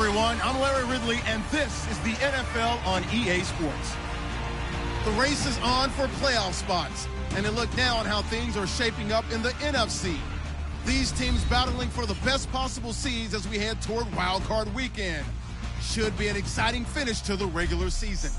everyone. I'm Larry Ridley, and this is the NFL on EA Sports. The race is on for playoff spots, and a look now on how things are shaping up in the NFC. These teams battling for the best possible seeds as we head toward Wild Card Weekend. Should be an exciting finish to the regular season.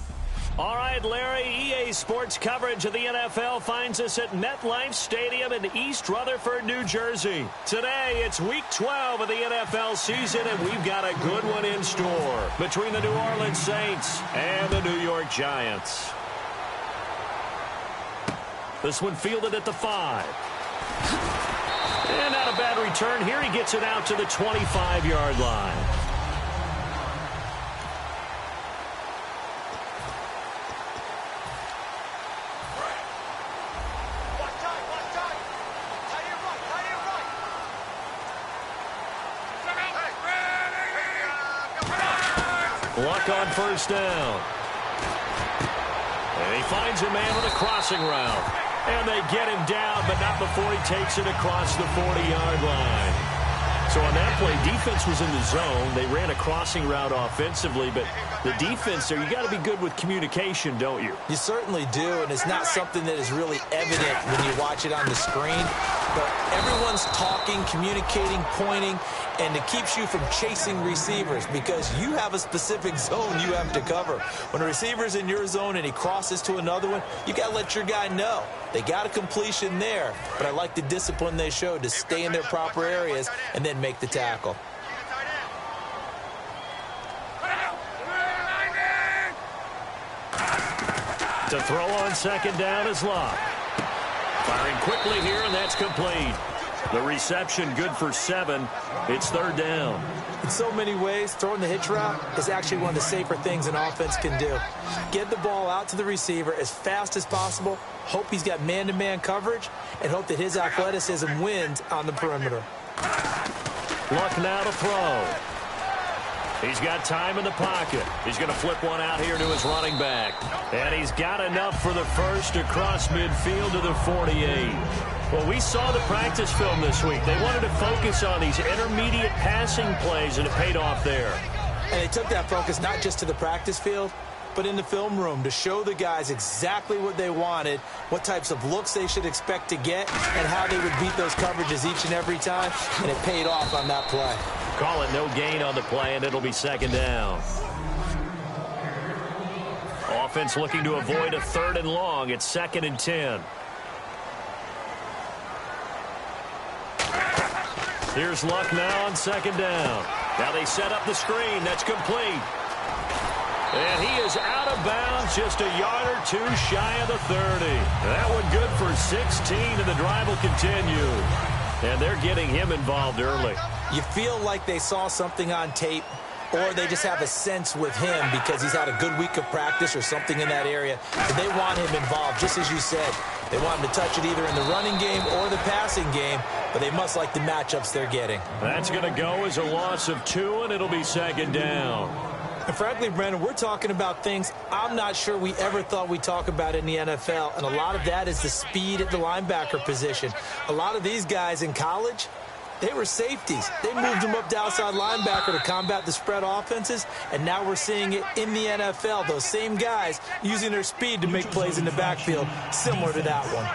All right, Larry, EA Sports coverage of the NFL finds us at MetLife Stadium in East Rutherford, New Jersey. Today, it's Week 12 of the NFL season, and we've got a good one in store between the New Orleans Saints and the New York Giants. This one fielded at the 5. And not a bad return here. He gets it out to the 25-yard line. Luck on first down. And he finds a man with a crossing route. And they get him down, but not before he takes it across the 40-yard line. So on that play, defense was in the zone. They ran a crossing route offensively, but the defense there, you got to be good with communication, don't you? You certainly do, and it's not something that is really evident when you watch it on the screen. But everyone's talking, communicating, pointing, and it keeps you from chasing receivers because you have a specific zone you have to cover. When a receiver's in your zone and he crosses to another one, you got to let your guy know. They got a completion there, but I like the discipline they showed to stay in their proper areas and then make the tackle. To throw on second down is Locke. Firing quickly here, and that's complete. The reception good for 7. It's third down. In so many ways, throwing the hitch route is actually one of the safer things an offense can do. Get the ball out to the receiver as fast as possible, hope he's got man-to-man coverage, and hope that his athleticism wins on the perimeter. Luck now to throw. He's got time in the pocket. He's going to flip one out here to his running back. And he's got enough for the first across midfield to the 48. Well, we saw the practice film this week. They wanted to focus on these intermediate passing plays, and it paid off there. And they took that focus not just to the practice field, but in the film room to show the guys exactly what they wanted, what types of looks they should expect to get, and how they would beat those coverages each and every time, and it paid off on that play. Call it no gain on the play, and it'll be second down. Offense looking to avoid a third and long. It's 2nd and 10. Here's Luck now on second down. Now they set up the screen. That's complete. And he is out of bounds, just a yard or two shy of the 30. That one good for 16, and the drive will continue. And they're getting him involved early. You feel like they saw something on tape, or they just have a sense with him because he's had a good week of practice or something in that area. And they want him involved, just as you said. They want him to touch it either in the running game or the passing game, but they must like the matchups they're getting. That's going to go as a loss of 2, and it'll be second down. And frankly, Brandon, we're talking about things I'm not sure we ever thought we'd talk about in the NFL, and a lot of that is the speed at the linebacker position. A lot of these guys in college, they were safeties. They moved them up to outside linebacker to combat the spread offenses, and now we're seeing it in the NFL. Those same guys using their speed to make plays in the backfield, similar to that one.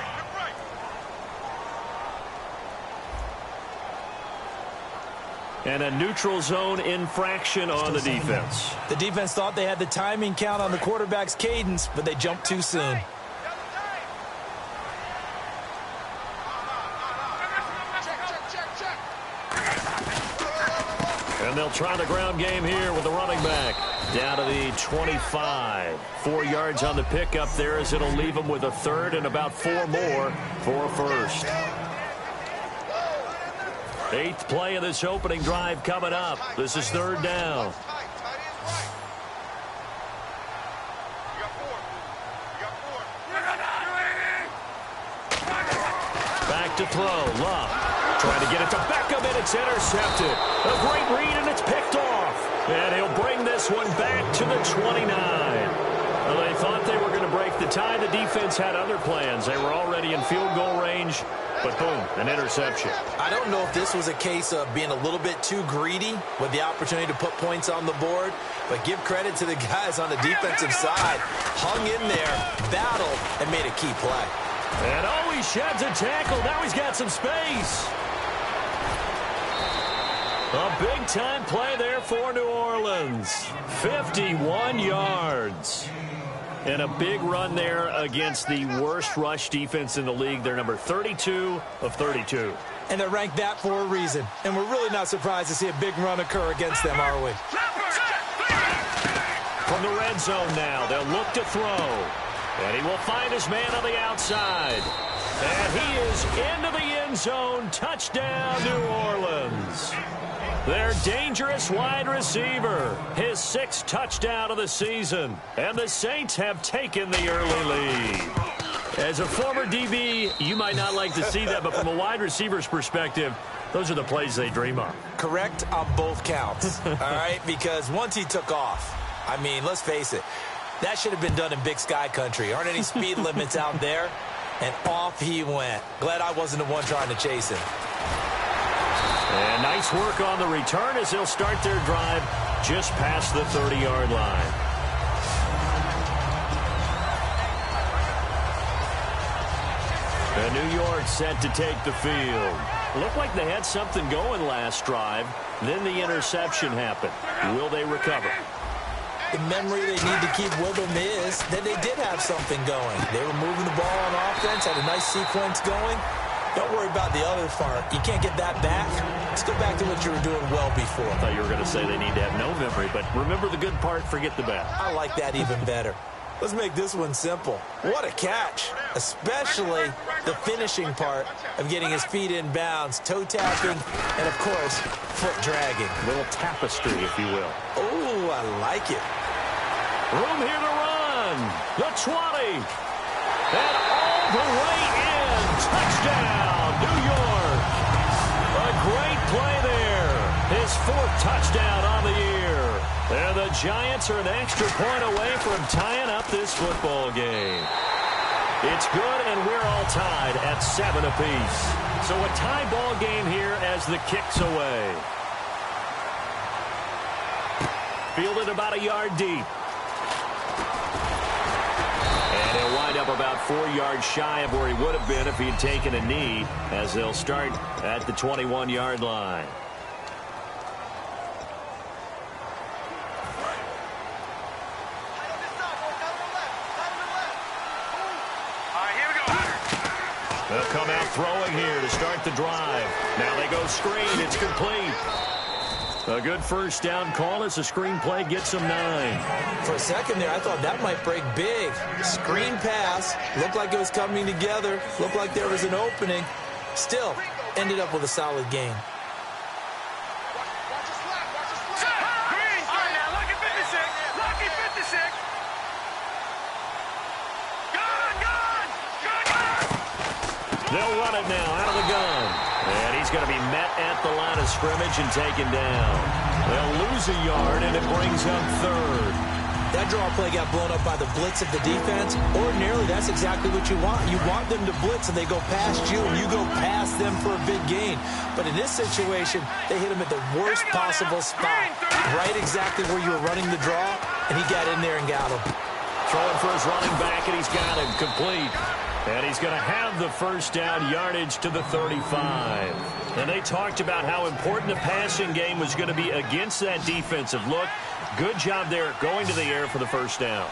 And a neutral zone infraction on the defense. The defense thought they had the timing count on the quarterback's cadence, but they jumped too soon. And they'll try the ground game here with the running back. Down to the 25. 4 yards on the pickup there as it'll leave them with a third and about 4 more for a first. 8th play of this opening drive coming up. This is third down. Back to throw. Love trying to get it to Beckham, and it's intercepted. A great read, and it's picked off. And he'll bring this one back to the 29. Well, they thought they were going to break the tie. The defense had other plans. They were already in field goal range, but boom, an interception. I don't know if this was a case of being a little bit too greedy with the opportunity to put points on the board, but give credit to the guys on the defensive side. Hung in there, battled, and made a key play. And oh, he sheds a tackle. Now he's got some space. A big-time play there for New Orleans. 51 yards. And a big run there against the worst rush defense in the league. They're number 32 of 32. And they're ranked that for a reason. And we're really not surprised to see a big run occur against them, are we? From the red zone now, they'll look to throw. And he will find his man on the outside. And he is into the end zone. Touchdown, New Orleans. Their dangerous wide receiver. His 6th touchdown of the season. And the Saints have taken the early lead. As a former DB, you might not like to see that, but from a wide receiver's perspective, those are the plays they dream of. Correct on both counts, all right? Because once he took off, I mean, let's face it, that should have been done in Big Sky country. Aren't any speed limits out there? And off he went. Glad I wasn't the one trying to chase him. And nice work on the return as they'll start their drive just past the 30-yard line. And New York set to take the field. Looked like they had something going last drive. Then the interception happened. Will they recover? The memory they need to keep with them is that they did have something going. They were moving the ball on offense, had a nice sequence going. Don't worry about the other part. You can't get that back. Let's go back to what you were doing well before. I thought you were going to say they need to have no memory, but remember the good part, forget the bad. I like that even better. Let's make this one simple. What a catch, especially the finishing part of getting his feet in bounds, toe tapping, and, of course, foot dragging. A little tapestry, if you will. Oh, I like it. Room here to run. The 20. And all the way in. Touchdown, New York. A great play there. His 4th touchdown on the year. And the Giants are an extra point away from tying up this football game. It's good, and we're all tied at 7 apiece. So a tie ball game here as the kick's away. Fielded about a yard deep. And he'll wind up about 4 yards shy of where he would have been if he had taken a knee, as they'll start at the 21-yard line. They'll come out throwing here to start the drive. Now they go screen. It's complete. A good first down call as the screen play gets them 9. For a second there, I thought that might break big. Screen pass. Looked like it was coming together. Looked like there was an opening. Still, ended up with a solid game. They'll run it now out of the gun. And he's going to be met at the line of scrimmage and taken down. They'll lose a yard, and it brings up 3rd. That draw play got blown up by the blitz of the defense. Ordinarily, that's exactly what you want. You want them to blitz, and they go past you, and you go past them for a big gain. But in this situation, they hit him at the worst possible spot. Right exactly where you were running the draw, and he got in there and got him. Throwing for his running back, and he's got him complete. And he's going to have the first down yardage to the 35. And they talked about how important the passing game was going to be against that defensive look. Good job there going to the air for the first down.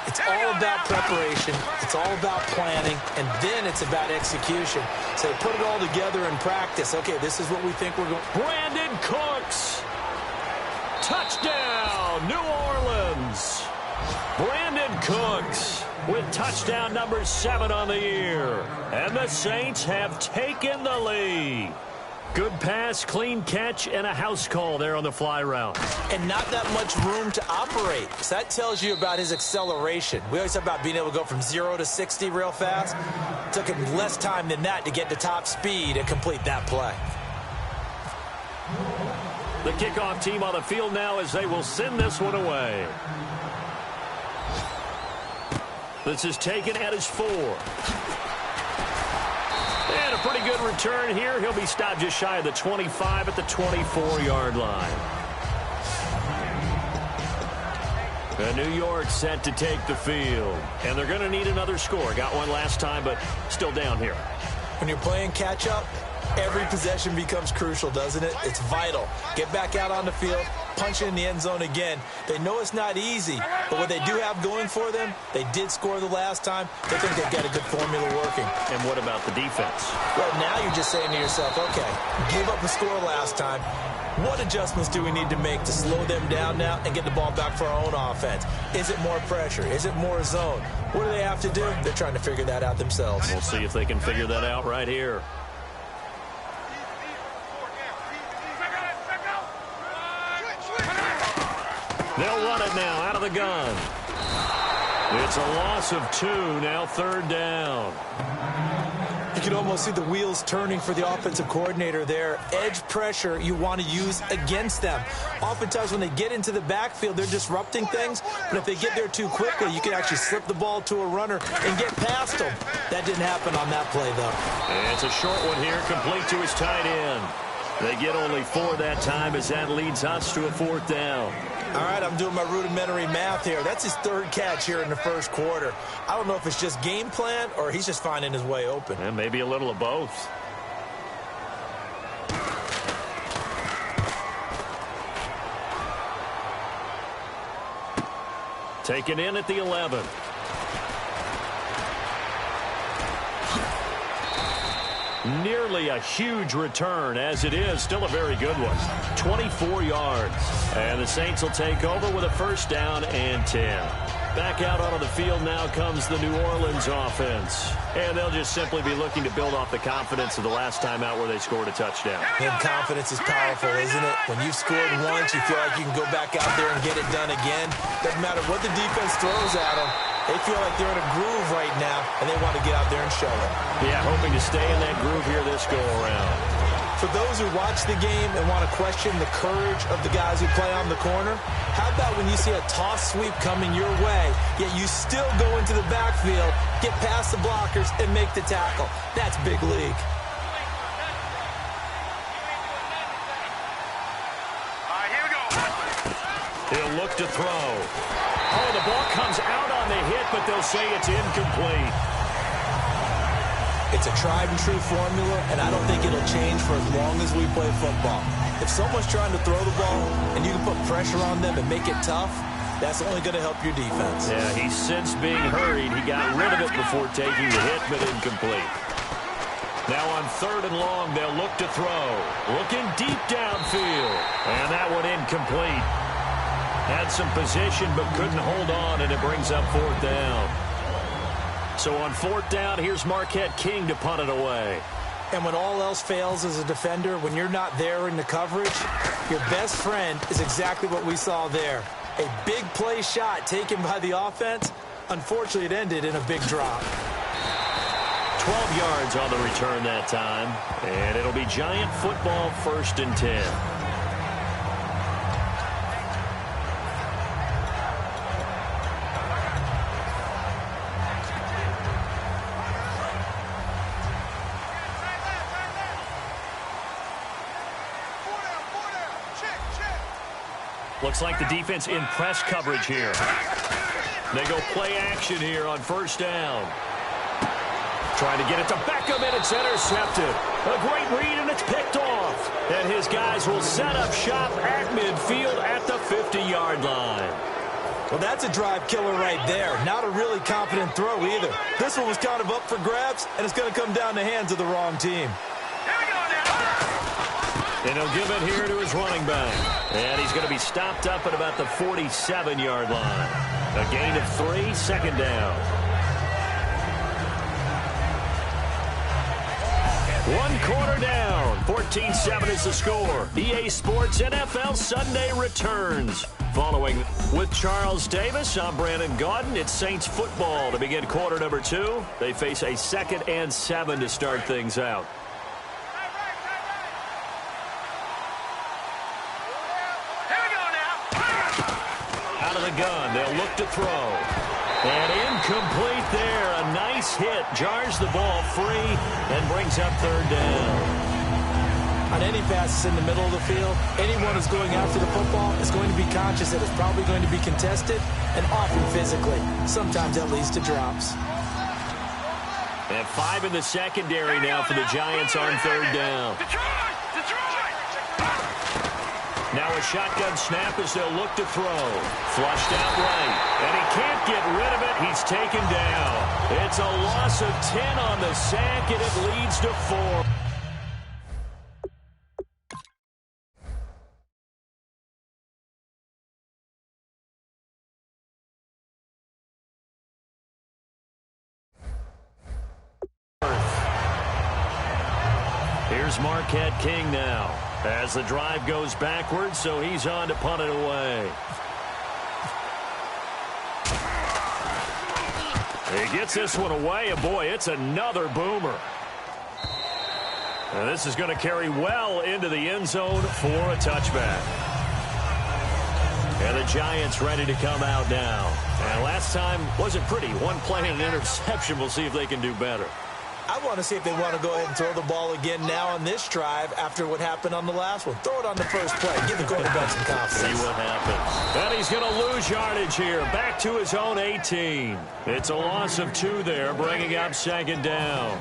It's all about preparation. It's all about planning. And then it's about execution. So put it all together in practice. Okay, this is what we think we're going. Brandon Cooks. Touchdown, New Orleans. Brandon Cooks with touchdown number 7 on the year. And the Saints have taken the lead. Good pass, clean catch, and a house call there on the fly route. And not that much room to operate. So that tells you about his acceleration. We always talk about being able to go from 0 to 60 real fast. It took him less time than that to get to top speed and complete that play. The kickoff team on the field now as they will send this one away. This is taken at his 4. And a pretty good return here. He'll be stopped just shy of the 25 at the 24-yard line. And New York set to take the field. And they're going to need another score. Got one last time, but still down here. When you're playing catch-up, every possession becomes crucial, doesn't it? It's vital. Get back out on the field, punch it in the end zone again. They know it's not easy, but what they do have going for them, they did score the last time. They think they've got a good formula working. And what about the defense? Well, now you're just saying to yourself, okay, gave up a score last time. What adjustments do we need to make to slow them down now and get the ball back for our own offense? Is it more pressure? Is it more zone? What do they have to do? They're trying to figure that out themselves. We'll see if they can figure that out right here. They'll run it now out of the gun. It's a loss of 2, now 3rd down. You can almost see the wheels turning for the offensive coordinator there. Edge pressure you want to use against them. Oftentimes when they get into the backfield, they're disrupting things, but if they get there too quickly, you can actually slip the ball to a runner and get past them. That didn't happen on that play, though. And it's a short one here, complete to his tight end. They get only 4 that time as that leads us to a 4th down. All right, I'm doing my rudimentary math here. That's his 3rd catch here in the first quarter. I don't know if it's just game plan or he's just finding his way open. And maybe a little of both. Taken in at the 11. Nearly a huge return, as it is. Still a very good one. 24 yards. And the Saints will take over with a 1st down and 10. Back out onto the field now comes the New Orleans offense. And they'll just simply be looking to build off the confidence of the last time out where they scored a touchdown. And confidence is powerful, isn't it? When you've scored once, you feel like you can go back out there and get it done again. Doesn't matter what the defense throws at them. They feel like they're in a groove right now, and they want to get out there and show it. Yeah, hoping to stay in that groove here this go-around. For those who watch the game and want to question the courage of the guys who play on the corner, how about when you see a toss sweep coming your way, yet you still go into the backfield, get past the blockers, and make the tackle? That's big league. All right, here we go. He'll look to throw. Oh, the ball comes out on the hit, but they'll say it's incomplete. It's a tried-and-true formula, and I don't think it'll change for as long as we play football. If someone's trying to throw the ball and you can put pressure on them and make it tough, that's only going to help your defense. Yeah, he's since being hurried. He got rid of it before taking the hit, but incomplete. Now on 3rd and long, they'll look to throw. Looking deep downfield. And that one incomplete. Had some position, but couldn't hold on, and it brings up 4th down. So on 4th down, here's Marquette King to punt it away. And when all else fails as a defender, when you're not there in the coverage, your best friend is exactly what we saw there. A big play shot taken by the offense. Unfortunately, it ended in a big drop. 12 yards on the return that time, and it'll be Giant football 1st and 10. Looks like the defense in press coverage here. They go play action here on 1st down. Trying to get it to Beckham, and it's intercepted. A great read, and it's picked off. And his guys will set up shop at midfield at the 50-yard line. Well, that's a drive killer right there. Not a really confident throw either. This one was kind of up for grabs, and it's going to come down the hands of the wrong team. And he'll give it here to his running back. And he's going to be stopped up at about the 47-yard line. A gain of 3, 2nd down. 1 quarter down. 14-7 is the score. EA Sports NFL Sunday returns. Following with Charles Davis, I'm Brandon Gaudin. It's Saints football to begin quarter number 2. They face a 2nd and 7 to start things out. Here we go now. Out of the gun, they'll look to throw. And incomplete there. A nice hit. Jars the ball free and brings up third down. On any passes in the middle of the field, anyone who's going after the football is going to be conscious that it's probably going to be contested, and often physically. Sometimes that leads to drops. And 5 in the secondary now for the Giants on third down. Now a shotgun snap as they'll look to throw. Flushed out right. And he can't get rid of it. He's taken down. It's a loss of 10 on the sack, and it leads to 4. Here's Marquette King now as the drive goes backwards, so he's on to punt it away. He gets this one away, and boy, it's another boomer. And this is going to carry well into the end zone for a touchback. And the Giants ready to come out now. And last time wasn't pretty. One play and an interception. We'll see if they can do better. I want to see if they want to go ahead and throw the ball again now on this drive after what happened on the last one. Throw it on the first play. Give the quarterback some confidence. See what happens. And he's going to lose yardage here. Back to his own 18. It's a loss of 2 there, bringing up second down.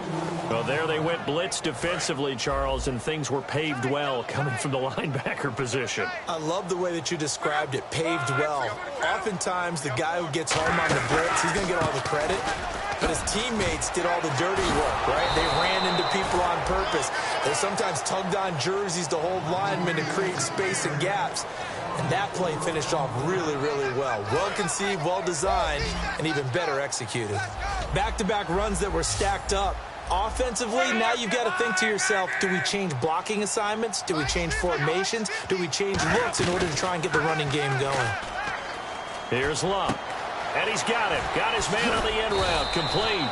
Well, there they went blitz defensively, Charles, and things were paved well coming from the linebacker position. I love the way that you described it, paved well. Oftentimes, the guy who gets home on the blitz, he's going to get all the credit. But his teammates did all the dirty work, right? They ran into people on purpose. They sometimes tugged on jerseys to hold linemen to create space and gaps. And that play finished off really, really well. Well-conceived, well-designed, and even better executed. Back-to-back runs that were stacked up. Offensively, now you've got to think to yourself, do we change blocking assignments? Do we change formations? Do we change looks in order to try and get the running game going? Here's Luck. And he's got him. Got his man on the end route. Complete.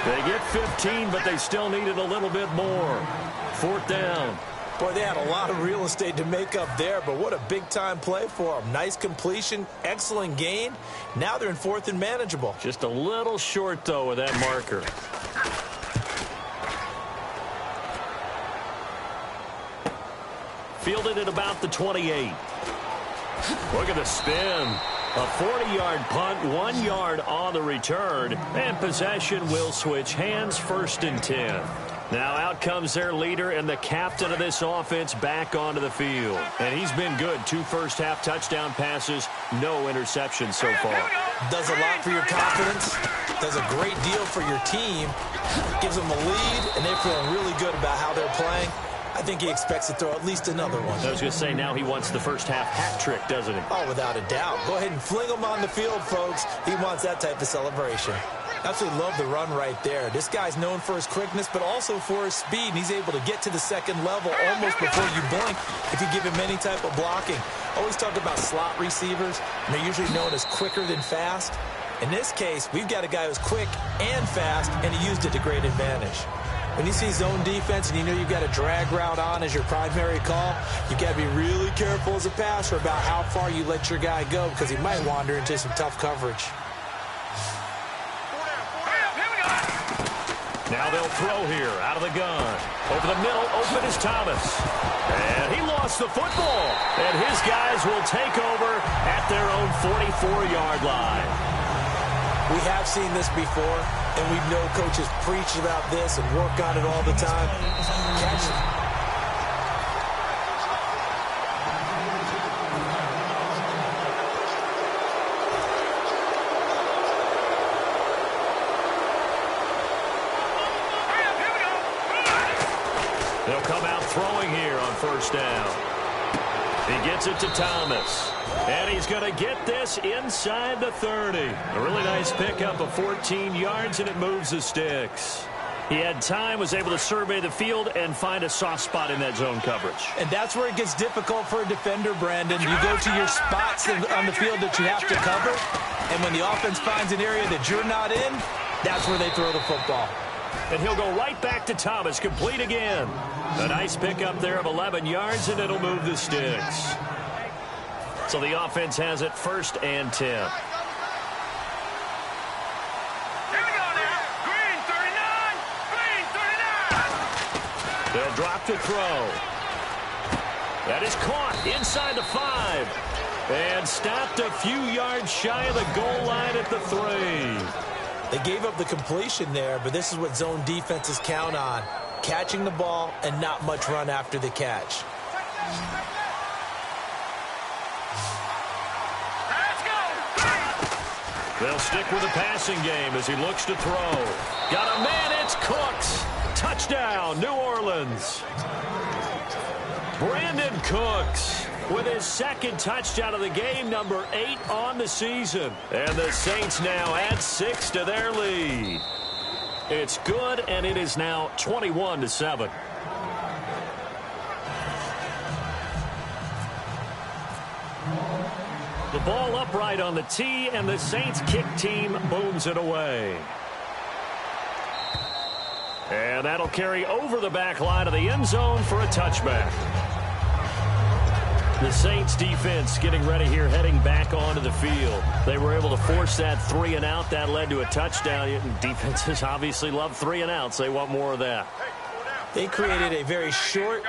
They get 15, but they still needed a little bit more. Fourth down. Boy, they had a lot of real estate to make up there, but what a big-time play for them. Nice completion, excellent gain. Now they're in fourth and manageable. Just a little short, though, with that marker. Fielded at about the 28. Look at the spin. A 40-yard punt, 1 yard on the return, and possession will switch hands, first and 10. Now out comes their leader and the captain of this offense back onto the field. And he's been good. 2 first-half touchdown passes, no interceptions so far. Does a lot for your confidence, does a great deal for your team, gives them a lead, and they're feeling really good about how they're playing. I think he expects to throw at least another one. I was going to say, now he wants the first-half hat trick, doesn't he? Oh, without a doubt. Go ahead and fling him on the field, folks. He wants that type of celebration. Absolutely love the run right there. This guy's known for his quickness, but also for his speed. And he's able to get to the second level almost before you blink if you give him any type of blocking. Always talk about slot receivers, and they're usually known as quicker than fast. In this case, we've got a guy who's quick and fast, and he used it to great advantage. When you see zone defense and you know you've got a drag route on as your primary call, you've got to be really careful as a passer about how far you let your guy go because he might wander into some tough coverage. Now they'll throw here out of the gun. Over the middle, open is Thomas. And he lost the football. And his guys will take over at their own 44-yard line. We have seen this before, and we know coaches preach about this and work on it all the time. Catch it. They'll come out throwing here on first down. He gets it to Thomas. And he's going to get this inside the 30. A really nice pickup of 14 yards, and it moves the sticks. He had time, was able to survey the field and find a soft spot in that zone coverage. And that's where it gets difficult for a defender, Brandon. You go to your spots on the field that you have to cover, and when the offense finds an area that you're not in, that's where they throw the football. And he'll go right back to Thomas, complete again. A nice pickup there of 11 yards, and it'll move the sticks. So the offense has it first and 10. to throw. That is caught inside the 5. And stopped a few yards shy of the goal line at the 3. They gave up the completion there, but this is what zone defenses count on. Catching the ball and not much run after the catch. They'll stick with the passing game as he looks to throw. Got a man, it's Cooks. Touchdown, New Orleans. Brandon Cooks with his second touchdown of the game, number 8 on the season. And the Saints now add 6 to their lead. It's good, and it is now 21-7. The ball upright on the tee, and the Saints kick team booms it away. And that'll carry over the back line of the end zone for a touchback. The Saints defense getting ready here, heading back onto the field. They were able to force that 3-and-out. That led to a touchdown. Defenses obviously love 3-and-outs. They want more of that. They created a very short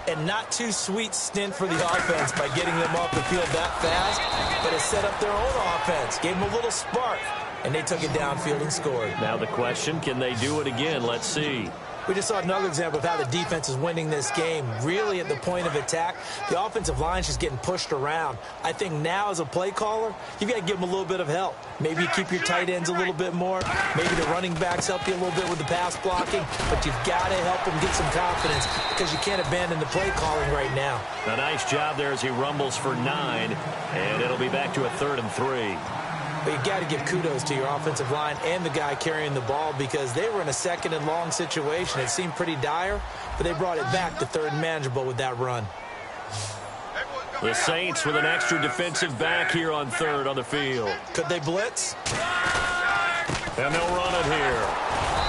and not too sweet stint for the offense by getting them off the field that fast, but it set up their own offense, gave them a little spark, and they took it downfield and scored. Now the question, can they do it again? Let's see. We just saw another example of how the defense is winning this game. Really at the point of attack, the offensive line is just getting pushed around. I think now as a play caller, you've got to give them a little bit of help. Maybe you keep your tight ends a little bit more. Maybe the running backs help you a little bit with the pass blocking. But you've got to help them get some confidence because you can't abandon the play calling right now. A nice job there as he rumbles for 9. And it'll be back to a 3rd and 3. But you got to give kudos to your offensive line and the guy carrying the ball because they were in a 2nd and long situation. It seemed pretty dire, but they brought it back to 3rd and manageable with that run. The Saints with an extra defensive back here on 3rd on the field. Could they blitz? And they'll run it here.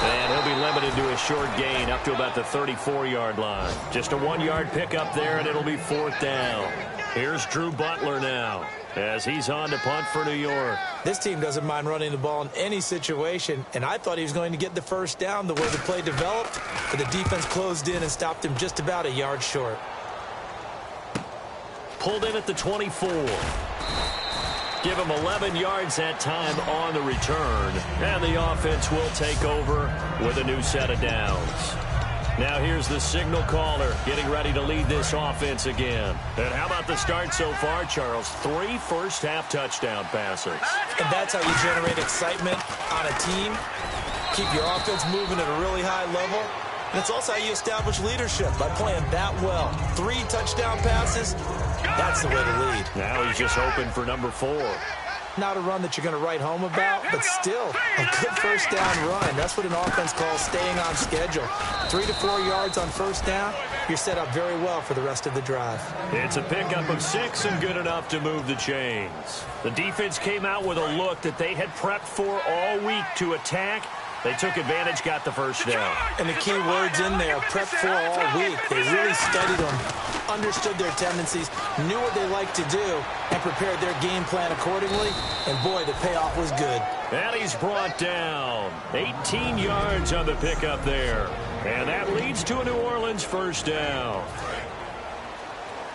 And he'll be limited to a short gain up to about the 34-yard line. Just a 1-yard pickup there, and it'll be 4th down. Here's Drew Butler now as he's on to punt for New York. This team doesn't mind running the ball in any situation, and I thought he was going to get the first down the way the play developed, but the defense closed in and stopped him just about a yard short. Pulled in at the 24. Give him 11 yards that time on the return, and the offense will take over with a new set of downs. Now here's the signal caller getting ready to lead this offense again. And how about the start so far, Charles? 3 first-half touchdown passes. And that's how you generate excitement on a team. Keep your offense moving at a really high level. And it's also how you establish leadership by playing that well. 3 touchdown passes, that's the way to lead. Now he's just hoping for number 4. Not a run that you're going to write home about, but still a good first down run. That's what an offense calls staying on schedule. 3 to 4 yards on first down, you're set up very well for the rest of the drive. It's a pickup of 6 and good enough to move the chains. The defense came out with a look that they had prepped for all week to attack. They took advantage, got the first down. And the key words in there, prepped for all week. They really studied them, understood their tendencies, knew what they liked to do, and prepared their game plan accordingly. And, boy, the payoff was good. And he's brought down. 18 yards on the pickup there. And that leads to a New Orleans first down.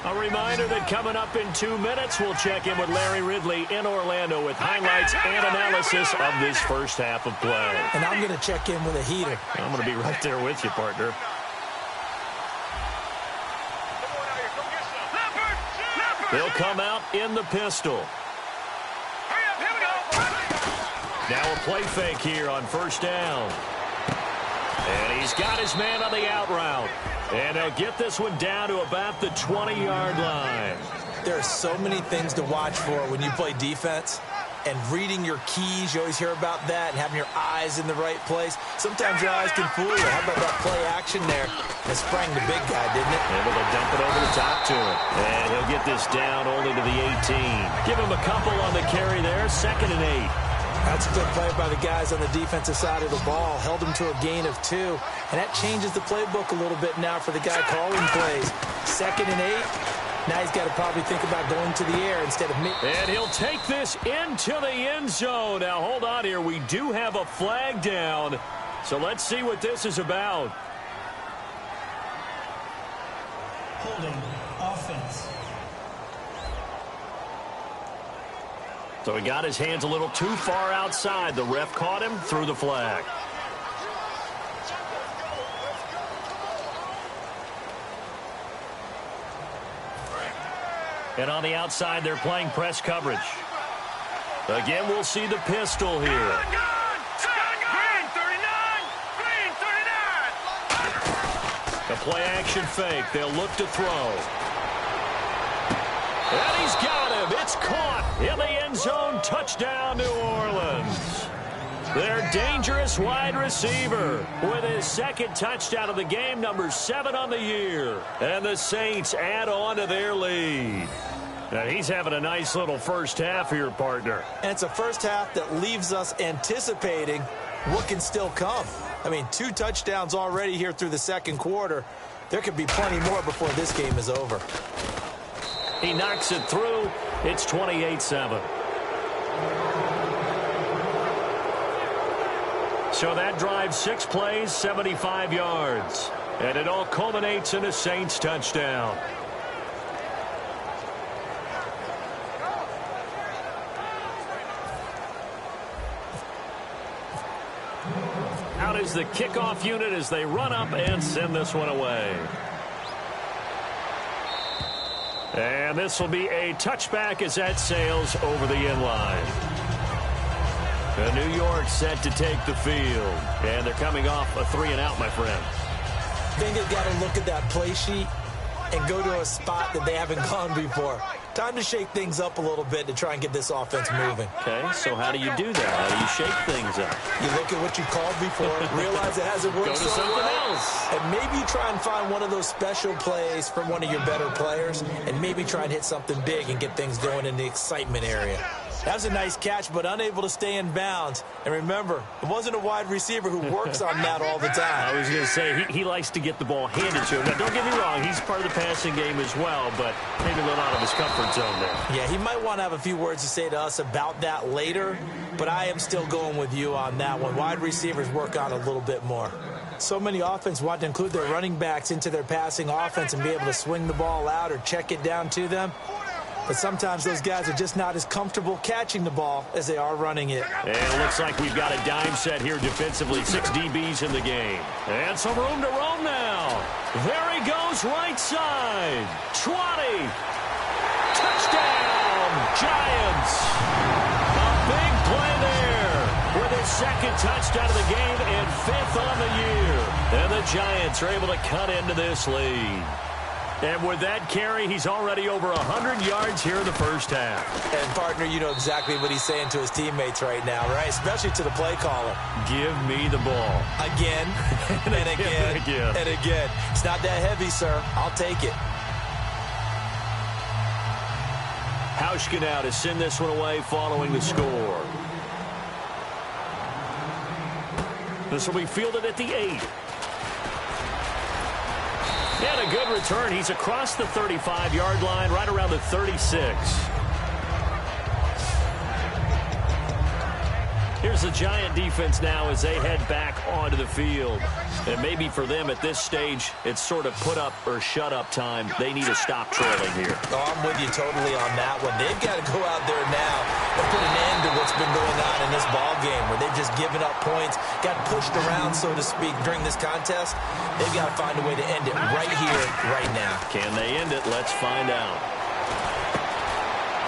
A reminder that coming up in 2 minutes, we'll check in with Larry Ridley in Orlando with highlights and analysis of this first half of play. And I'm going to check in with a heater. I'm going to be right there with you, partner. They'll come out in the pistol. Now a play fake here on first down. And he's got his man on the out route. And they'll get this one down to about the 20-yard line. There are so many things to watch for when you play defense. And reading your keys, you always hear about that, and having your eyes in the right place. Sometimes your eyes can fool you. How about that play action there? It sprang the big guy, didn't it? Able to dump it over the top to him. And he'll get this down only to the 18. Give him a couple on the carry there, 2nd and 8. That's a good play by the guys on the defensive side of the ball. Held him to a gain of 2. And that changes the playbook a little bit now for the guy calling plays. 2nd and 8. Now he's got to probably think about going to the air instead of me. And he'll take this into the end zone. Now, hold on here. We do have a flag down. So let's see what this is about. Holding offense. So he got his hands a little too far outside. The ref caught him, threw the flag. And on the outside, they're playing press coverage. Again, we'll see the pistol here. Green 39! A play-action fake. They'll look to throw. And he's got him. It's caught in the end zone. Touchdown, New Orleans. Their dangerous wide receiver with his second touchdown of the game, number 7 on the year. And the Saints add on to their lead. And he's having a nice little first half here, partner. And it's a first half that leaves us anticipating what can still come. I mean, 2 touchdowns already here through the second quarter. There could be plenty more before this game is over. He knocks it through. It's 28-7. So that drives 6 plays, 75 yards. And it all culminates in a Saints touchdown. Out is the kickoff unit as they run up and send this one away. And this will be a touchback as that sails over the end line. New York set to take the field. And they're coming off a 3-and-out, my friend. I think they've got to look at that play sheet and go to a spot that they haven't gone before. Time to shake things up a little bit to try and get this offense moving. Okay, so how do you do that? How do you shake things up? You look at what you called before, realize it hasn't worked Go to something else. and maybe you try and find one of those special plays from one of your better players, and maybe try and hit something big and get things going in the excitement area. That was a nice catch, but unable to stay in bounds. And remember, it wasn't a wide receiver who works on that all the time. I was going to say, he likes to get the ball handed to him. Now, don't get me wrong, he's part of the passing game as well, but maybe a little out of his comfort zone there. Yeah, he might want to have a few words to say to us about that later, but I am still going with you on that one. Wide receivers work on a little bit more. So many offenses want to include their running backs into their passing offense and be able to swing the ball out or check it down to them. But sometimes those guys are just not as comfortable catching the ball as they are running it. And it looks like we've got a dime set here defensively. 6 DBs in the game. And some room to roam now. There he goes, right side. 20. Touchdown, Giants. A big play there with his second touchdown of the game and 5th on the year. And the Giants are able to cut into this lead. And with that carry, he's already over 100 yards here in the first half. And, partner, you know exactly what he's saying to his teammates right now, right? Especially to the play caller. Give me the ball. Again, and again, and again. It's not that heavy, sir. I'll take it. Hauschka now to send this one away following the score. This will be fielded at the 8. And a good return. He's across the 35-yard line, right around the 36. Here's the Giant defense now as they head back onto the field. And maybe for them at this stage, it's sort of put up or shut up time. They need to stop trailing here. Oh, I'm with you totally on that one. They've got to go out there now and put an end to what's been going on in this ball game where they've just given up points, got pushed around, so to speak, during this contest. They've got to find a way to end it right here, right now. Can they end it? Let's find out.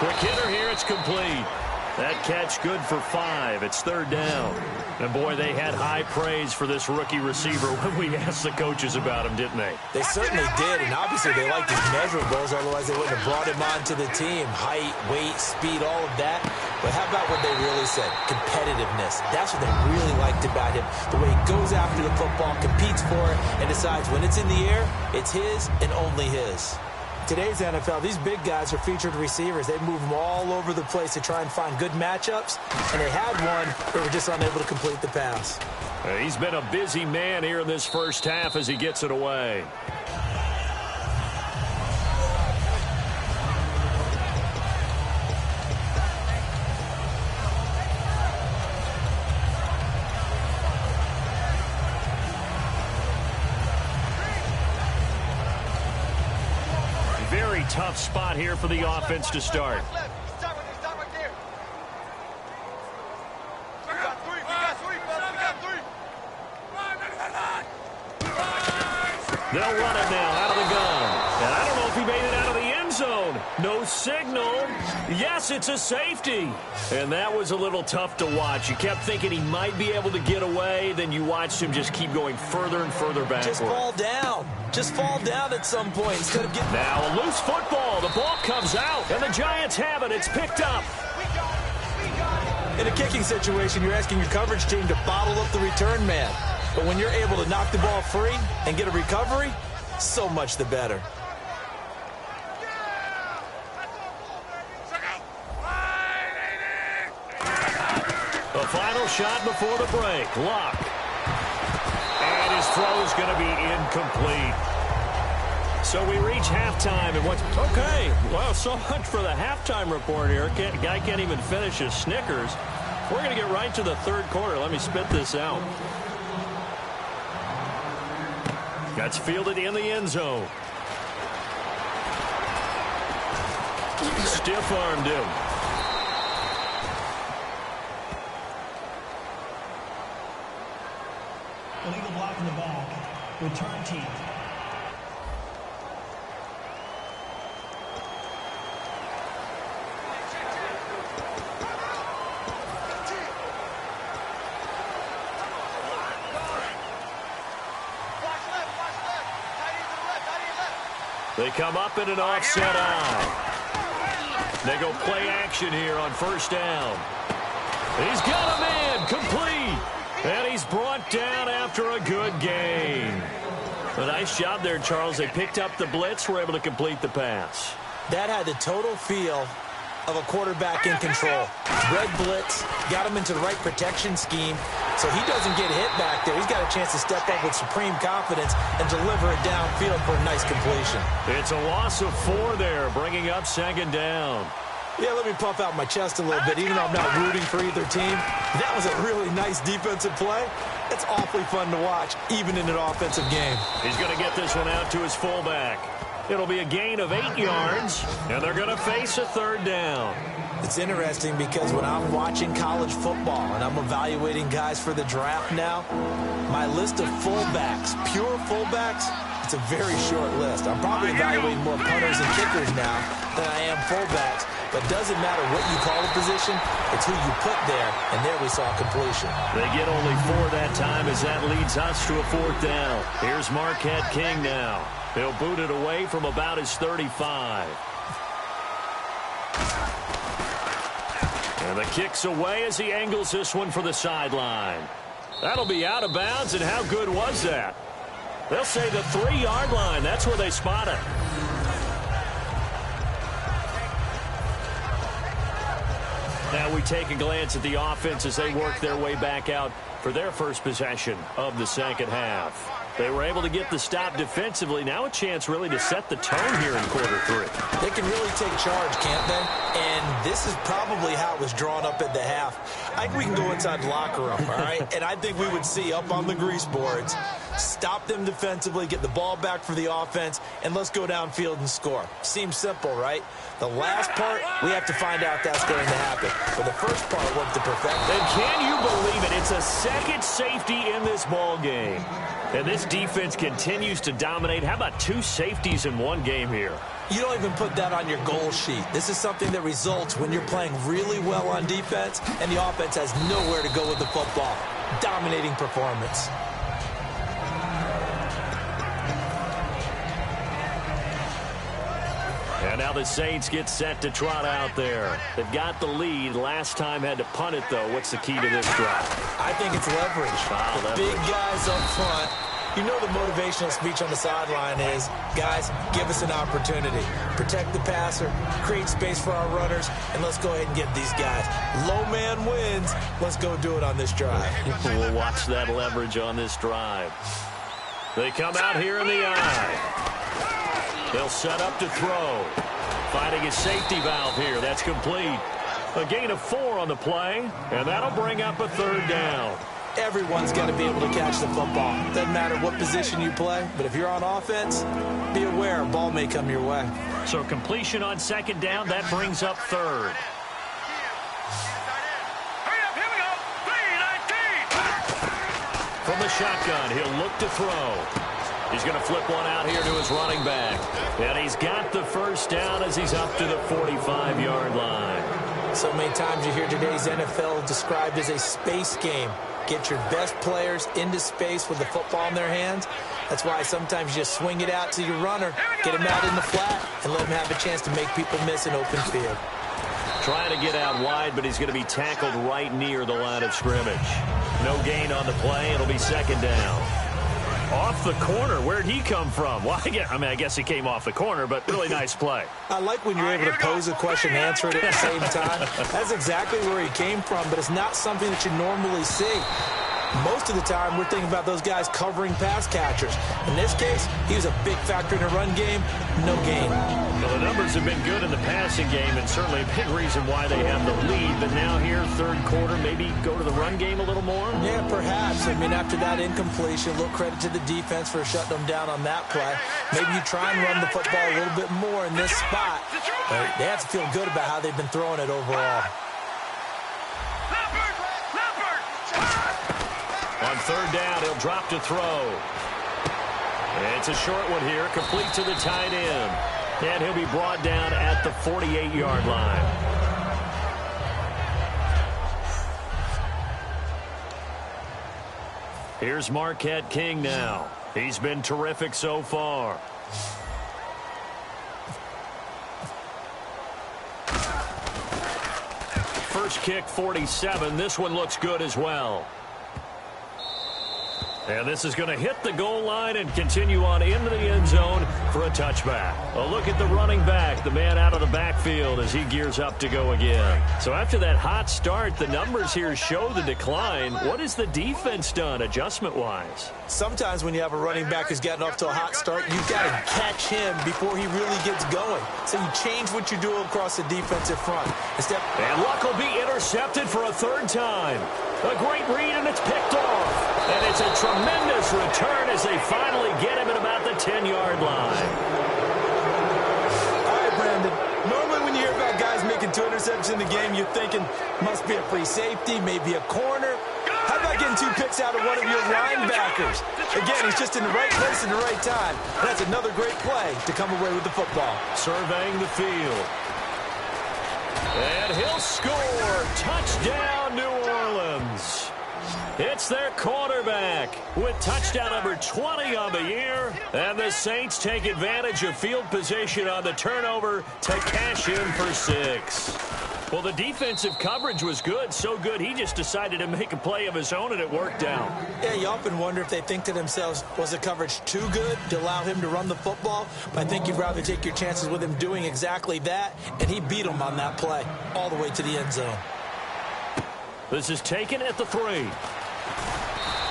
Quick hitter here. It's complete. That catch good for 5. It's 3rd down. And, boy, they had high praise for this rookie receiver when we asked the coaches about him, didn't they? They certainly did, and obviously they liked his measurables, otherwise they wouldn't have brought him onto the team. Height, weight, speed, all of that. But how about what they really said? Competitiveness. That's what they really liked about him. The way he goes after the football, competes for it, and decides when it's in the air, it's his and only his. Today's NFL, these big guys are featured receivers. They move them all over the place to try and find good matchups, and they had one, but were just unable to complete the pass. He's been a busy man here in this first half as he gets it away. tough spot here for the offense to start. They'll run it now out of the gun. And I don't know if he made it out of the end zone. No signal. Yes, it's a safety. And that was a little tough to watch. You kept thinking he might be able to get away. Then you watched him just keep going further and further backward. Just fall down. Just fall down at some point instead of getting... Now a loose football. The ball comes out. And the Giants have it. It's picked up. In a kicking situation, you're asking your coverage team to bottle up the return man. But when you're able to knock the ball free and get a recovery, so much the better. The final shot before the break. Luck. And his throw is going to be incomplete. So we reach halftime, and what's... Okay, well, so much for the halftime report here. Guy can't even finish his Snickers. We're going to get right to the third quarter. Let me spit this out. That's fielded in the end zone. Stiff-armed him. Illegal block in the back. Return team. They come up in an offset eye. They go play action here on first down. He's got a man complete. And he's brought down after a good gain. A nice job there, Charles. They picked up the blitz, were able to complete the pass. That had the total feel of a quarterback in control. Red blitz, got him into the right protection scheme, so he doesn't get hit back there. He's got a chance to step up with supreme confidence and deliver it downfield for a nice completion. It's a loss of 4 there, bringing up second down. Yeah, let me puff out my chest a little bit, even though I'm not rooting for either team. That was a really nice defensive play. It's awfully fun to watch, even in an offensive game. He's going to get this one out to his fullback. It'll be a gain of 8 yards, and they're going to face a third down. It's interesting because when I'm watching college football and I'm evaluating guys for the draft now, my list of fullbacks, pure fullbacks, it's a very short list. I'm probably evaluating more punters and kickers now than I am fullbacks. But it doesn't matter what you call the position, it's who you put there, and there we saw completion. They get only 4 that time as that leads us to a 4th down. Here's Marquette King now. He'll boot it away from about his 35. And the kick's away as he angles this one for the sideline. That'll be out of bounds, and how good was that? They'll say the 3-yard line. That's where they spot it. Now we take a glance at the offense as they work their way back out for their first possession of the second half. They were able to get the stop defensively. Now a chance really to set the tone here in quarter 3. They can really take charge, can't they? And this is probably how it was drawn up at the half. I think we can go inside the locker room, all right? And I think we would see up on the grease boards, stop them defensively, get the ball back for the offense, and let's go downfield and score. Seems simple, right? The last part, we have to find out that's going to happen. But the first part worked to perfection. And can you believe it? It's a second safety in this ball game. And this defense continues to dominate. How about 2 safeties in one game here? You don't even put that on your goal sheet. This is something that results when you're playing really well on defense and the offense has nowhere to go with the football. Dominating performance. And now the Saints get set to trot out there. They've got the lead. Last time had to punt it, though. What's the key to this drive? I think it's leverage. The big guys up front. You know the motivational speech on the sideline is, guys, give us an opportunity. Protect the passer, create space for our runners, and let's go ahead and get these guys. Low man wins. Let's go do it on this drive. We'll watch that leverage on this drive. They come out here in the eye. They'll set up to throw. Finding a safety valve here. That's complete. A gain of 4 on the play, and that'll bring up a 3rd down. Everyone's got to be able to catch the football. Doesn't matter what position you play, but if you're on offense, be aware a ball may come your way. So completion on second down, that brings up third. Hurry up, here we go. 3-19. From the shotgun, he'll look to throw. He's going to flip one out here to his running back. And he's got the first down as he's up to the 45-yard line. So many times you hear today's NFL described as a space game. Get your best players into space with the football in their hands. That's why sometimes you just swing it out to your runner, get him out in the flat, and let him have a chance to make people miss an open field. Trying to get out wide, but he's going to be tackled right near the line of scrimmage. No gain on the play. It'll be second down. Off the corner. Where'd he come from? Well, I guess he came off the corner, but really nice play. I like when you're able to pose a question and answer it at the same time. That's exactly where he came from, but it's not something that you normally see. Most of the time, we're thinking about those guys covering pass catchers. In this case, he was a big factor in the run game. No gain. Well, the numbers have been good in the passing game, and certainly a big reason why they have the lead. But now here, third quarter, maybe go to the run game a little more? Yeah, perhaps. I mean, after that incompletion, a little credit to the defense for shutting them down on that play. Maybe you try and run the football a little bit more in this spot. But they have to feel good about how they've been throwing it overall. On third down, he'll drop to throw. It's a short one here, complete to the tight end. And he'll be brought down at the 48-yard line. Here's Marquette King now. He's been terrific so far. First kick, 47. This one looks good as well. And this is going to hit the goal line and continue on into the end zone for a touchback. A look at the running back, the man out of the backfield as he gears up to go again. So after that hot start, the numbers here show the decline. What has the defense done adjustment-wise? Sometimes when you have a running back who's gotten off to a hot start, you've got to catch him before he really gets going. So you change what you do across the defensive front. And Luck will be intercepted for a third time. A great read, and it's picked off. And it's a tremendous return as they finally get him at about the 10-yard line. All right, Brandon. Normally when you hear about guys making 2 interceptions in the game, you're thinking must be a free safety, maybe a corner. How about getting 2 picks out of one of your linebackers? Again, he's just in the right place at the right time. That's another great play to come away with the football. Surveying the field. And he'll score. Touchdown, New Orleans. It's their quarterback with touchdown number 20 on the year. And the Saints take advantage of field position on the turnover to cash in for 6. Well, the defensive coverage was good, so good he just decided to make a play of his own, and it worked out. Yeah, you often wonder if they think to themselves, was the coverage too good to allow him to run the football? But I think you'd rather take your chances with him doing exactly that, and he beat him on that play all the way to the end zone. This is taken at the 3.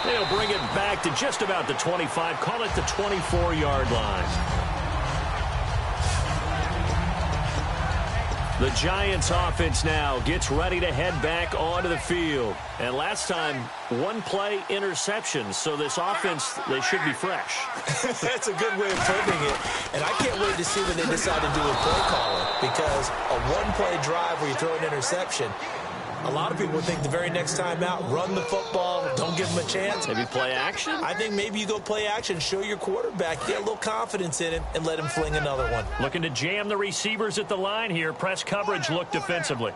They'll bring it back to just about the 25, call it the 24-yard line. The Giants offense now gets ready to head back onto the field. And last time, 1 play interception. So this offense, they should be fresh. That's a good way of putting it. And I can't wait to see when they decide to do a play caller. Because a 1-play drive where you throw an interception, a lot of people think the very next time out, run the football, don't give him a chance. Maybe play action? I think maybe you go play action, show your quarterback, get a little confidence in him, and let him fling another one. Looking to jam the receivers at the line here. Press coverage, look defensively.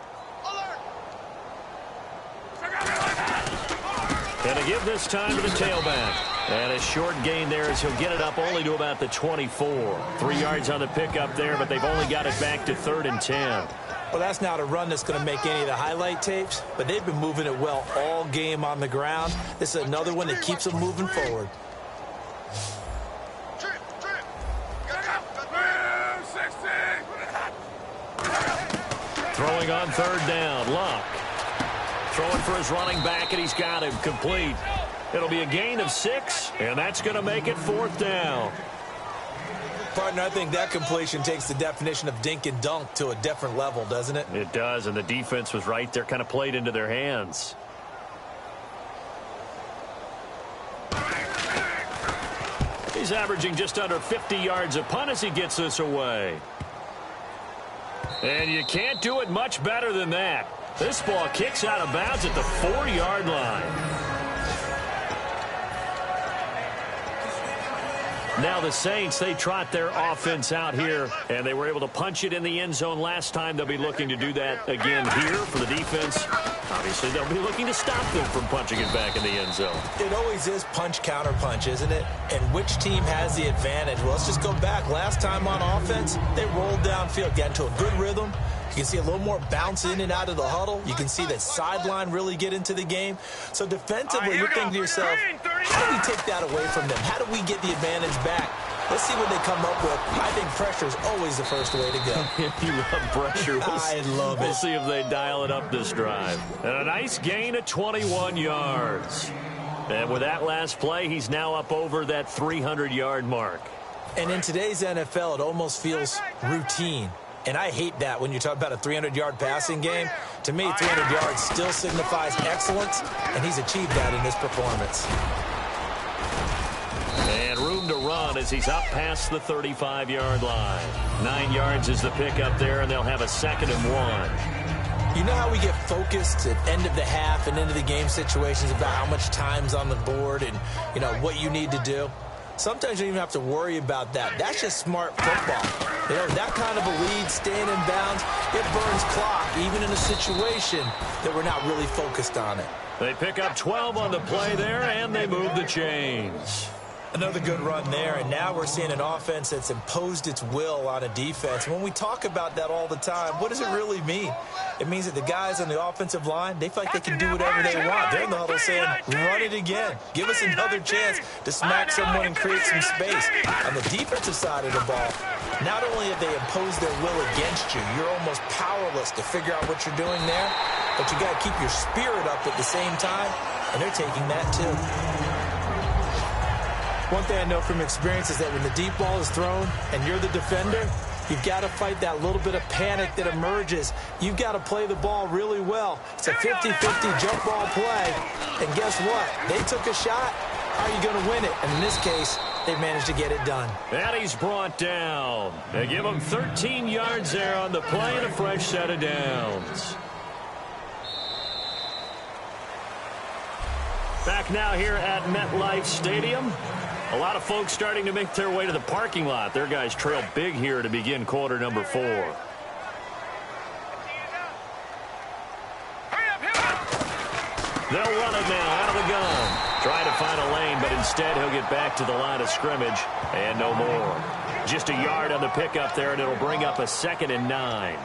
And a give this time to the tailback. And a short gain there as he'll get it up only to about the 24. 3 yards on the pickup there, but they've only got it back to 3rd and 10. Well, that's not a run that's going to make any of the highlight tapes, but they've been moving it well all game on the ground. This is another one that keeps them moving forward. Throwing on 3rd down, Luck. Throwing for his running back, and he's got him complete. It'll be a gain of 6, and that's going to make it 4th down. Partner, I think that completion takes the definition of dink and dunk to a different level, doesn't it? It does, and the defense was right there, kind of played into their hands. He's averaging just under 50 yards a punt as he gets this away. And you can't do it much better than that. This ball kicks out of bounds at the 4-yard line. Now the Saints, they trot their offense out here, and they were able to punch it in the end zone last time. They'll be looking to do that again here for the defense. Obviously, they'll be looking to stop them from punching it back in the end zone. It always is punch-counter-punch, isn't it? And which team has the advantage? Well, let's just go back. Last time on offense, they rolled downfield, got into a good rhythm. You can see a little more bounce in and out of the huddle. You can see that sideline really get into the game. So defensively, you're thinking to yourself, how do we take that away from them? How do we get the advantage back? Let's see what they come up with. I think pressure is always the first way to go. You love pressure. I love it. We'll see if they dial it up this drive. And a nice gain of 21 yards. And with that last play, he's now up over that 300-yard mark. And in today's NFL, it almost feels routine. And I hate that when you talk about a 300-yard passing game. To me, 300 yards still signifies excellence, and he's achieved that in this performance. And room to run as he's up past the 35-yard line. 9 yards is the pickup there, and they'll have a 2nd and 1. You know how we get focused at end of the half and into the game situations about how much time's on the board and, you know, what you need to do? Sometimes you don't even have to worry about that. That's just smart football. You know, that kind of a lead, staying in bounds, it burns clock, even in a situation that we're not really focused on it. They pick up 12 on the play there, and they move the chains. Another good run there, and now we're seeing an offense that's imposed its will on a defense. When we talk about that all the time, what does it really mean? It means that the guys on the offensive line, they feel like they can do whatever they want. They're in the huddle saying, run it again. Give us another chance to smack someone and create some space. On the defensive side of the ball, not only have they imposed their will against you, you're almost powerless to figure out what you're doing there, but you got to keep your spirit up at the same time, and they're taking that too. One thing I know from experience is that when the deep ball is thrown and you're the defender, you've got to fight that little bit of panic that emerges. You've got to play the ball really well. It's a 50-50 jump ball play. And guess what? They took a shot. How are you going to win it? And in this case, they managed to get it done. And he's brought down. They give him 13 yards there on the play and a fresh set of downs. Back now here at MetLife Stadium. A lot of folks starting to make their way to the parking lot. Their guys trail big here to begin quarter number 4. They'll run it now out of the gun. Trying to find a lane, but instead he'll get back to the line of scrimmage and no more. Just a yard on the pickup there, and it'll bring up a 2nd and 9.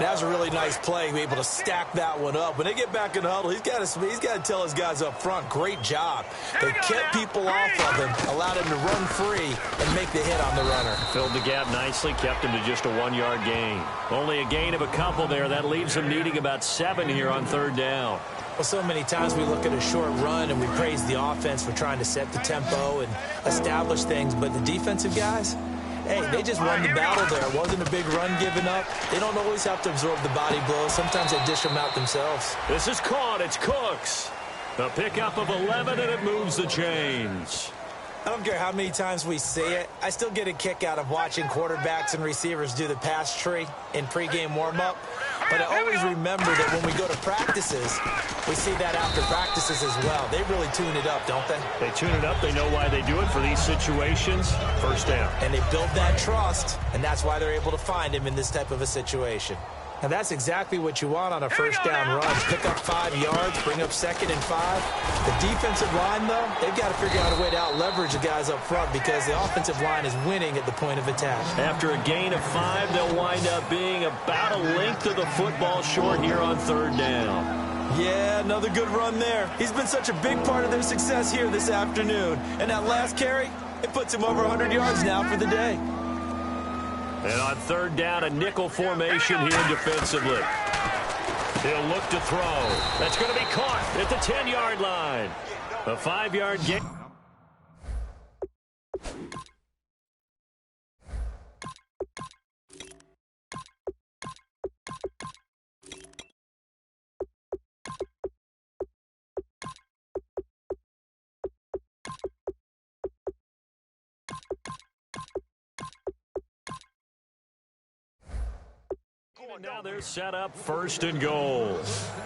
That was a really nice play, to be able to stack that one up. When they get back in the huddle, he's got to tell his guys up front, great job. They kept people off of him, allowed him to run free and make the hit on the runner. Filled the gap nicely, kept him to just a 1-yard gain. Only a gain of a couple there. That leaves him needing about 7 here on 3rd down. Well, so many times we look at a short run and we praise the offense for trying to set the tempo and establish things, but the defensive guys, hey, they just won the battle there. It wasn't a big run given up. They don't always have to absorb the body blows. Sometimes they dish them out themselves. This is caught. It's Cooks. A pickup of 11, and it moves the chains. I don't care how many times we say it. I still get a kick out of watching quarterbacks and receivers do the pass tree in pregame warm-up. But I always remember that when we go to practices, we see that after practices as well. They really tune it up, don't they? They tune it up. They know why they do it for these situations. 1st down. And they build that trust, and that's why they're able to find him in this type of a situation. And that's exactly what you want on a 1st down run. Pick up 5 yards, bring up 2nd and 5. The defensive line, though, they've got to figure out a way to out-leverage the guys up front because the offensive line is winning at the point of attack. After a gain of 5, they'll wind up being about a length of the football short here on 3rd down. Yeah, another good run there. He's been such a big part of their success here this afternoon. And that last carry, it puts him over 100 yards now for the day. And on 3rd down, a nickel formation here defensively. He'll look to throw. That's going to be caught at the 10-yard line. A 5-yard gain. Now they're set up 1st and goal.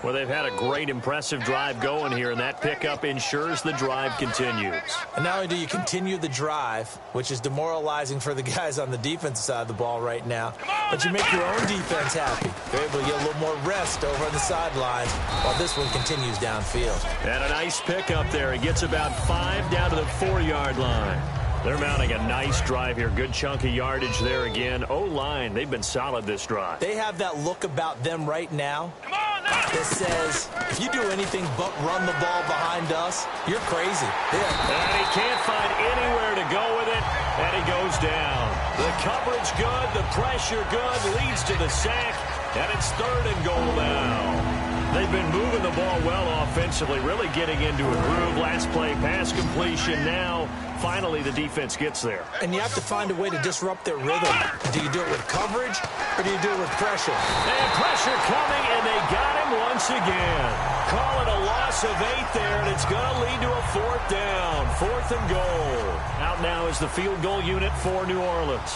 Well, they've had a great, impressive drive going here, and that pickup ensures the drive continues. And not only do you continue the drive, which is demoralizing for the guys on the defensive side of the ball right now, but you make your own defense happy. They're able to get a little more rest over on the sidelines while this one continues downfield. And a nice pickup there. He gets about 5 down to the 4-yard line. They're mounting a nice drive here. Good chunk of yardage there again. O-line, they've been solid this drive. They have that look about them right now that says, if you do anything but run the ball behind us, you're crazy. And he can't find anywhere to go with it, and he goes down. The coverage good, the pressure good, leads to the sack, and it's 3rd and goal now. They've been moving the ball well offensively, really getting into a groove. Last play, pass completion. Now, finally, the defense gets there. And you have to find a way to disrupt their rhythm. Do you do it with coverage, or do you do it with pressure? And pressure coming, and they got him once again. Call it a loss of 8 there, and it's going to lead to a 4th down. 4th and goal. Out now is the field goal unit for New Orleans.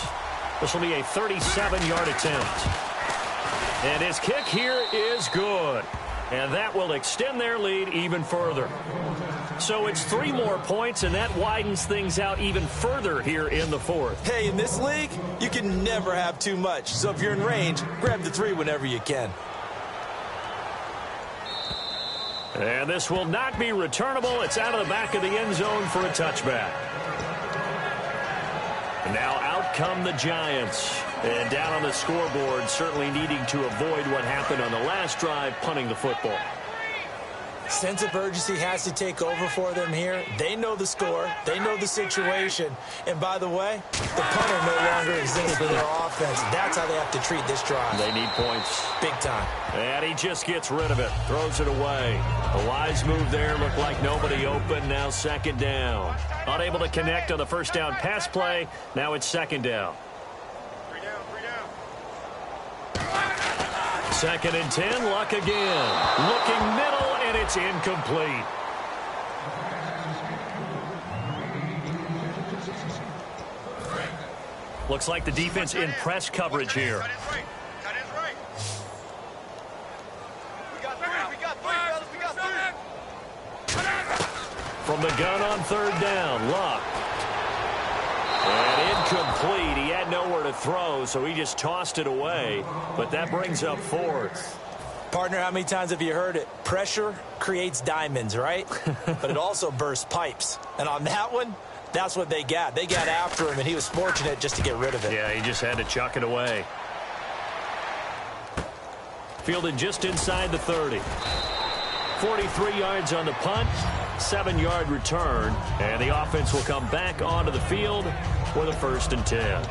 This will be a 37-yard attempt. And his kick here is good. And that will extend their lead even further. So it's 3 more points, and that widens things out even further here in the 4th. Hey, in this league, you can never have too much. So if you're in range, grab the 3 whenever you can. And this will not be returnable. It's out of the back of the end zone for a touchback. And now out come the Giants. And down on the scoreboard, certainly needing to avoid what happened on the last drive, punting the football. Sense of urgency has to take over for them here. They know the score. They know the situation. And by the way, the punter no longer exists for their offense. That's how they have to treat this drive. They need points. Big time. And he just gets rid of it. Throws it away. A wise move there. Looked like nobody open. Now 2nd down. Unable to connect on the 1st down pass play. Now it's 2nd down. 2nd and 10, Luck again. Looking middle, and it's incomplete. Looks like the defense in press coverage here. From the gun on 3rd down, Luck. And incomplete. He had nowhere to throw, so he just tossed it away. But that brings up 4th. Partner, how many times have you heard it? Pressure creates diamonds, right? But it also bursts pipes. And on that one, that's what they got. They got after him, and he was fortunate just to get rid of it. Yeah, he just had to chuck it away. Fielded just inside the 30. 43 yards on the punt. 7-yard return, and the offense will come back onto the field with a 1st and 10.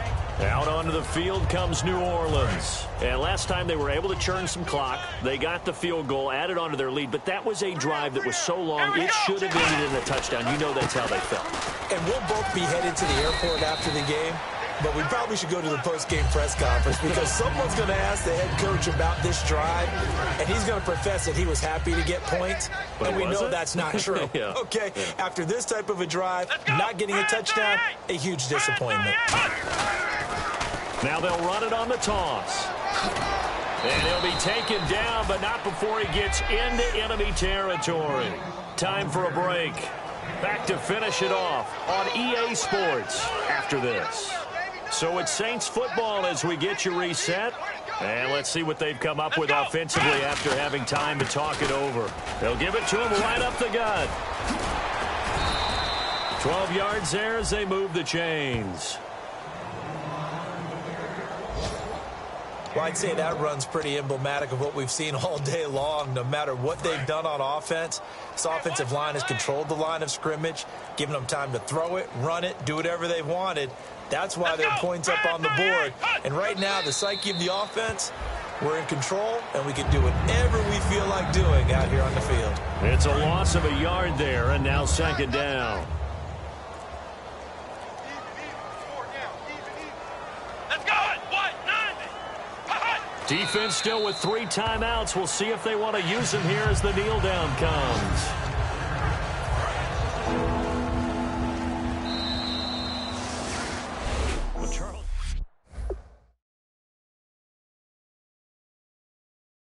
Out onto the field comes New Orleans. And last time they were able to churn some clock. They got the field goal, added onto their lead, but that was a drive that was so long it should have ended in a touchdown. You know that's how they felt. And we'll both be headed to the airport after the game. But we probably should go to the post-game press conference because someone's going to ask the head coach about this drive, and he's going to profess that he was happy to get points, and we know that's not true. Yeah. Okay, after this type of a drive, not getting a touchdown, a huge disappointment. Now they'll run it on the toss. And he'll be taken down, but not before he gets into enemy territory. Time for a break. Back to finish it off on EA Sports after this. So it's Saints football as we get you reset. And let's see what they've come up with offensively after having time to talk it over. They'll give it to him right up the gut. 12 yards there as they move the chains. Well, I'd say that run's pretty emblematic of what we've seen all day long. No matter what they've done on offense, this offensive line has controlled the line of scrimmage, given them time to throw it, run it, do whatever they've wanted. That's why there are points up on the board. And right now, the psyche of the offense, we're in control, and we can do whatever we feel like doing out here on the field. It's a loss of a yard there, and now 2nd down. Defense still with 3 timeouts. We'll see if they want to use them here as the kneel down comes.